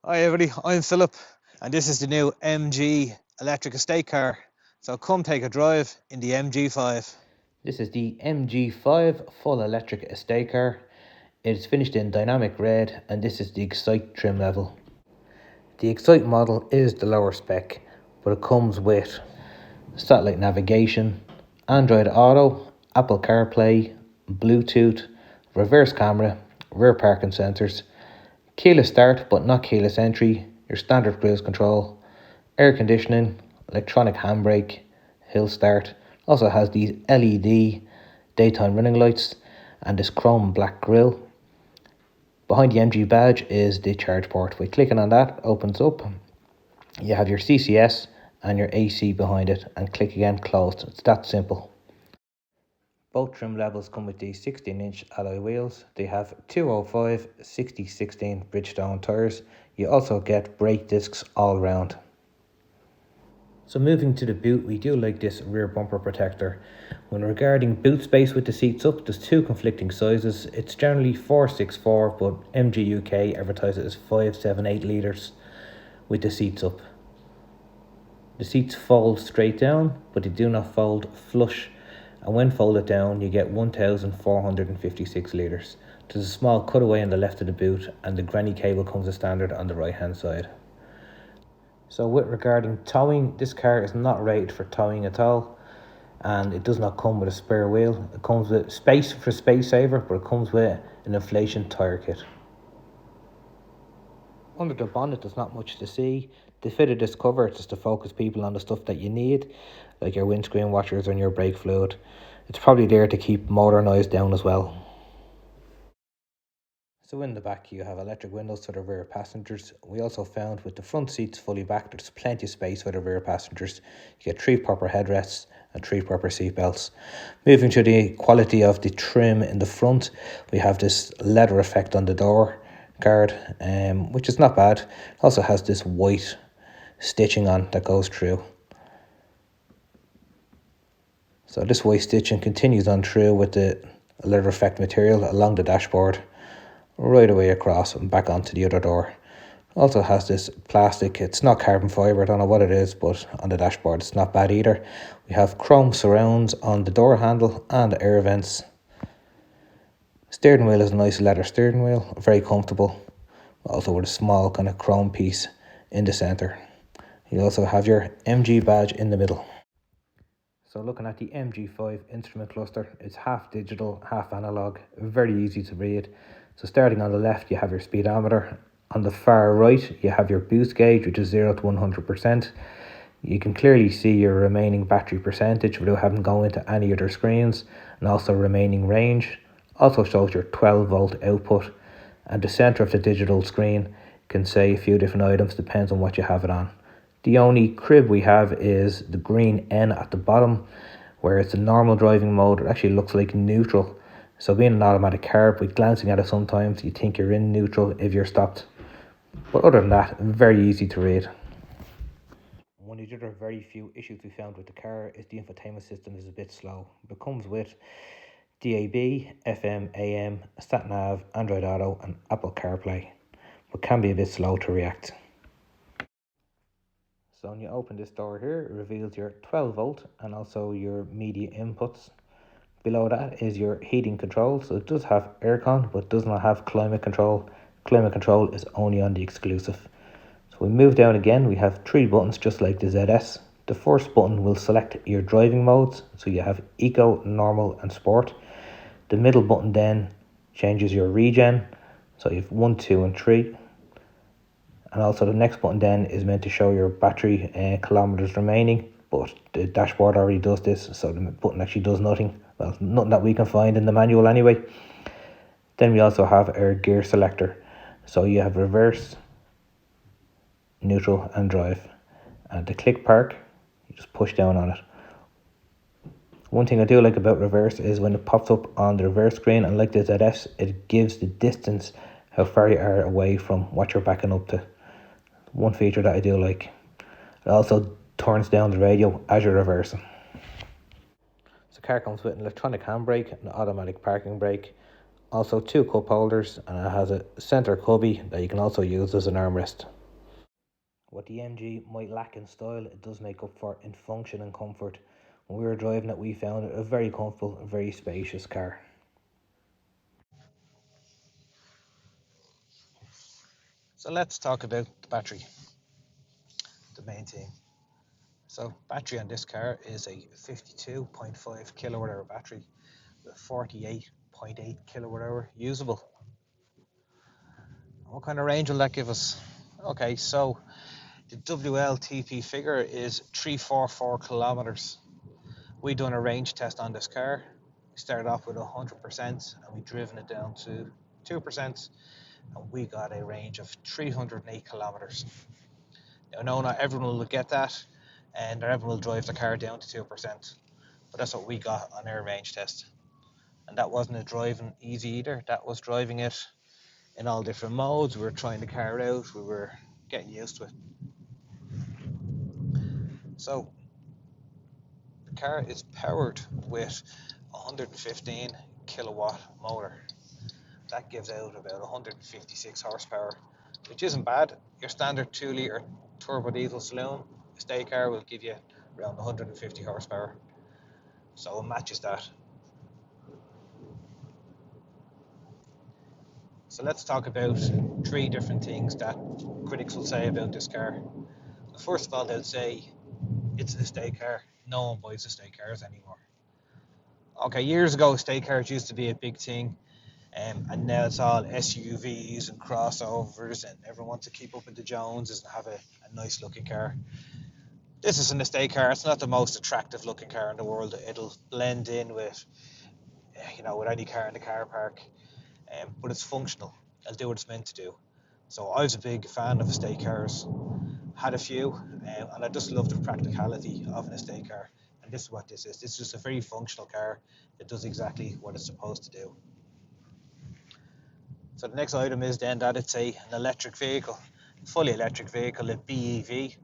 Hi everybody, I'm Philip and this is the new MG electric estate car. So come take a drive in the MG5. This is the MG5 full electric estate car. It's finished in dynamic red and this is the Excite trim level. The Excite model is the lower spec, but it comes with satellite navigation, Android Auto, Apple CarPlay, Bluetooth, reverse camera, rear parking sensors, keyless start but not keyless entry, your standard cruise control, air conditioning, electronic handbrake, hill start. Also has these LED daytime running lights and this chrome black grille. Behind the MG badge is the charge port. By clicking on that, opens up. You have your CCS and your AC behind it, and click again, closed. It's that simple. Both trim levels come with these 16-inch alloy wheels. They have 205 60/16 Bridgestone tyres. You also get brake discs all round. So moving to the boot, we do like this rear bumper protector. When regarding boot space with the seats up, there's two conflicting sizes. It's generally 464, but MG UK advertises it as 578 litres with the seats up. The seats fold straight down, but they do not fold flush, and when folded down you get 1456 litres. There's a small cutaway on the left of the boot, and the granny cable comes as standard on the right hand side. So with regarding towing, this car is not rated for towing at all, and it does not come with a spare wheel. It comes with space for space saver, but it comes with an inflation tyre kit. Under the bonnet there's not much to see. The fit of this cover is just to focus people on the stuff that you need, like your windscreen washers and your brake fluid. It's probably there to keep motor noise down as well. So in the back you have electric windows for the rear passengers. We also found with the front seats fully back, there's plenty of space for the rear passengers. You get 3 proper headrests and 3 proper seat belts. Moving to the quality of the trim in the front, we have this leather effect on the door guard, which is not bad. It also has this white stitching on that goes through. So this white stitching continues on through with the leather effect material along the dashboard, right away across and back onto the other door. Also has this plastic, it's not carbon fibre, I don't know what it is, but on the dashboard it's not bad either. We have chrome surrounds on the door handle and the air vents. Steering wheel is a nice leather steering wheel, very comfortable, also with a small kind of chrome piece in the centre. You also have your MG badge in the middle. So looking at the MG5 instrument cluster, it's half digital, half analog, very easy to read. So starting on the left, you have your speedometer. On the far right, you have your boost gauge, which is 0 to 100%. You can clearly see your remaining battery percentage without having to go into any other screens, and also remaining range. Also shows your 12 volt output, and the center of the digital screen can say a few different items, depends on what you have it on. The only crib we have is the green N at the bottom, where it's a normal driving mode. It actually looks like neutral. So being an automatic car, by glancing at it sometimes, you think you're in neutral if you're stopped. But other than that, very easy to read. One of the other very few issues we found with the car is the infotainment system is a bit slow. It comes with DAB, FM, AM, sat-nav, Android Auto and Apple CarPlay, but can be a bit slow to react. So when you open this door here, it reveals your 12 volt and also your media inputs. Below that is your heating control. So it does have aircon, but does not have climate control. Climate control is only on the exclusive. So we move down again, we have 3 buttons just like the ZS. The first button will select your driving modes. So you have Eco, Normal and Sport. The middle button then changes your regen. So you have 1, 2 and 3. And also the next button then is meant to show your battery kilometers remaining, but the dashboard already does this, so the button actually does nothing. Well, nothing that we can find in the manual anyway. Then we also have our gear selector. So you have reverse, neutral and drive. And the click park, you just push down on it. One thing I do like about reverse is when it pops up on the reverse screen, and like the ZS, it gives the distance, how far you are away from what you're backing up to. One feature that I do like. It also turns down the radio as you're reversing. So the car comes with an electronic handbrake, an automatic parking brake, Also 2 cup holders, and it has a centre cubby that you can also use as an armrest. What the MG might lack in style, it does make up for in function and comfort. When we were driving it, we found it a very comfortable, very spacious car. So let's talk about the battery, the main thing. So battery on this car is a 52.5 kilowatt hour battery with 48.8 kilowatt hour usable. What kind of range will that give us? Okay, so the WLTP figure is 344 kilometers. We done a range test on this car. We started off with 100% and we driven it down to 2%, and we got a range of 308 kilometers. Now, no, not everyone will get that, and not everyone will drive the car down to 2%, but that's what we got on our range test. And that wasn't a driving easy either. That was driving it in all different modes. We were trying the car out. We were getting used to it. So the car is powered with a 115 kilowatt motor. That gives out about 156 horsepower, which isn't bad. Your standard 2 litre turbo diesel saloon estate car will give you around 150 horsepower. So it matches that. So let's talk about 3 different things that critics will say about this car. First of all, they'll say it's an estate car. No one buys estate cars anymore. Okay, years ago, estate cars used to be a big thing, and now it's all SUVs and crossovers, and everyone wants to keep up with the Joneses and have a nice looking car. This is an estate car. It's not the most attractive looking car in the world. It'll blend in with, with any car in the car park, but it's functional. It'll do what it's meant to do. So I was a big fan of estate cars. Had a few, and I just love the practicality of an estate car. And this is what this is. This is just a very functional car that does exactly what it's supposed to do. So the next item is then that it's an electric vehicle, fully electric vehicle, a BEV.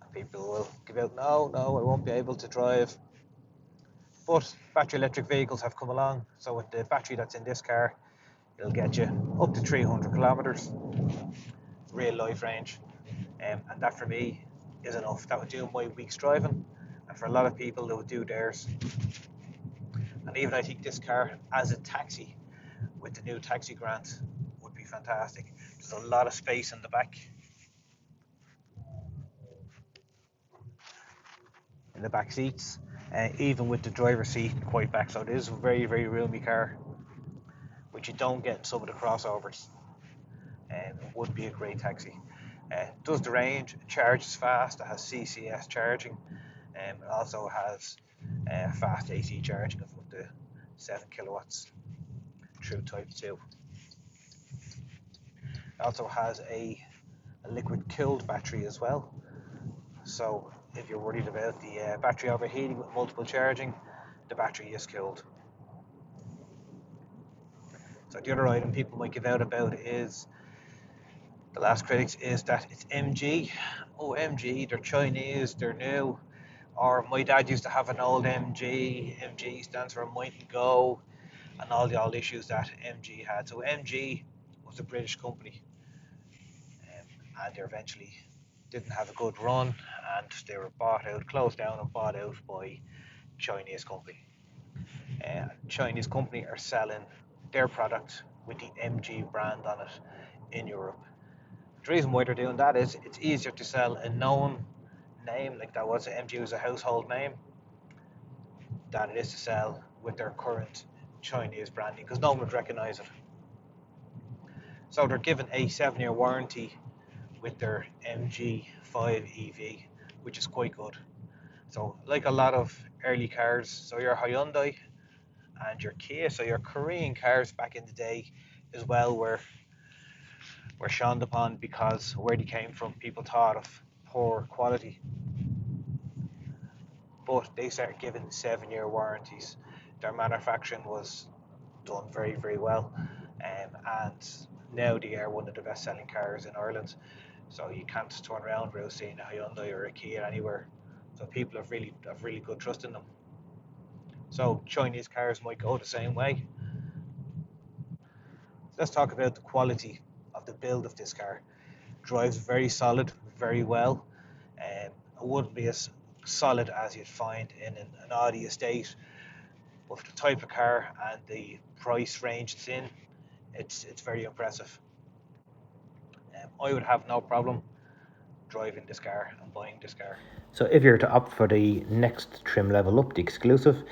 And people will give out, no, I won't be able to drive. But battery electric vehicles have come along. So with the battery that's in this car, it'll get you up to 300 kilometers, real life range. And that for me is enough. That would do my week's driving. And for a lot of people, they would do theirs. And even I think this car as a taxi with the new taxi grant would be fantastic. There's a lot of space in the back. In the back seats, even with the driver's seat quite back. So it is a very, very roomy car, which you don't get in some of the crossovers. It would be a great taxi. Does the range, charges fast, it has CCS charging, it also has fast AC charging of up to 7 kilowatts through Type 2. It also has a liquid cooled battery as well. So if you're worried about the battery overheating with multiple charging, the battery is cooled. So the other item people might give out about is the last critics is that it's MG. Oh, MG, they're Chinese, they're new. Or my dad used to have an old MG. MG stands for Might and Go, and all the old issues that MG had. So MG was a British company, and they eventually didn't have a good run, and they were closed down and bought out by Chinese company. Chinese company are selling their product with the MG brand on it in Europe. The reason why they're doing that is it's easier to sell a known name, like that was MG was a household name, than it is to sell with their current Chinese branding because no one would recognize it. So they're given a 7-year warranty with their MG5 EV, which is quite good. So like a lot of early cars, so your Hyundai and your Kia, so your Korean cars back in the day as well were shunned upon because where they came from, people thought of poor quality. But they started giving 7-year warranties. Their manufacturing was done very, very well, and now they are one of the best-selling cars in Ireland. So you can't turn around without seeing a Hyundai or a Kia anywhere. So people have really good trust in them. So Chinese cars might go the same way, Let's talk about the quality of the build of this car. Drives very solid, very well. It wouldn't be as solid as you'd find in an Audi estate. With the type of car and the price range it's in, it's very impressive. I would have no problem driving this car and buying this car. So if you're to opt for the next trim level up, the exclusive,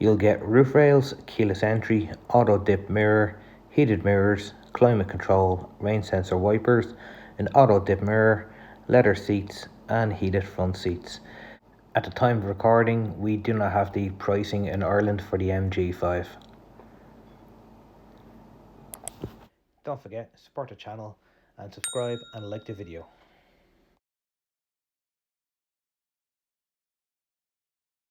you'll get roof rails, keyless entry, auto dip mirror, heated mirrors, climate control, rain sensor wipers, an auto dip mirror, leather seats and heated front seats. At the time of recording, we do not have the pricing in Ireland for the MG5. Don't forget, support the channel and subscribe and like the video.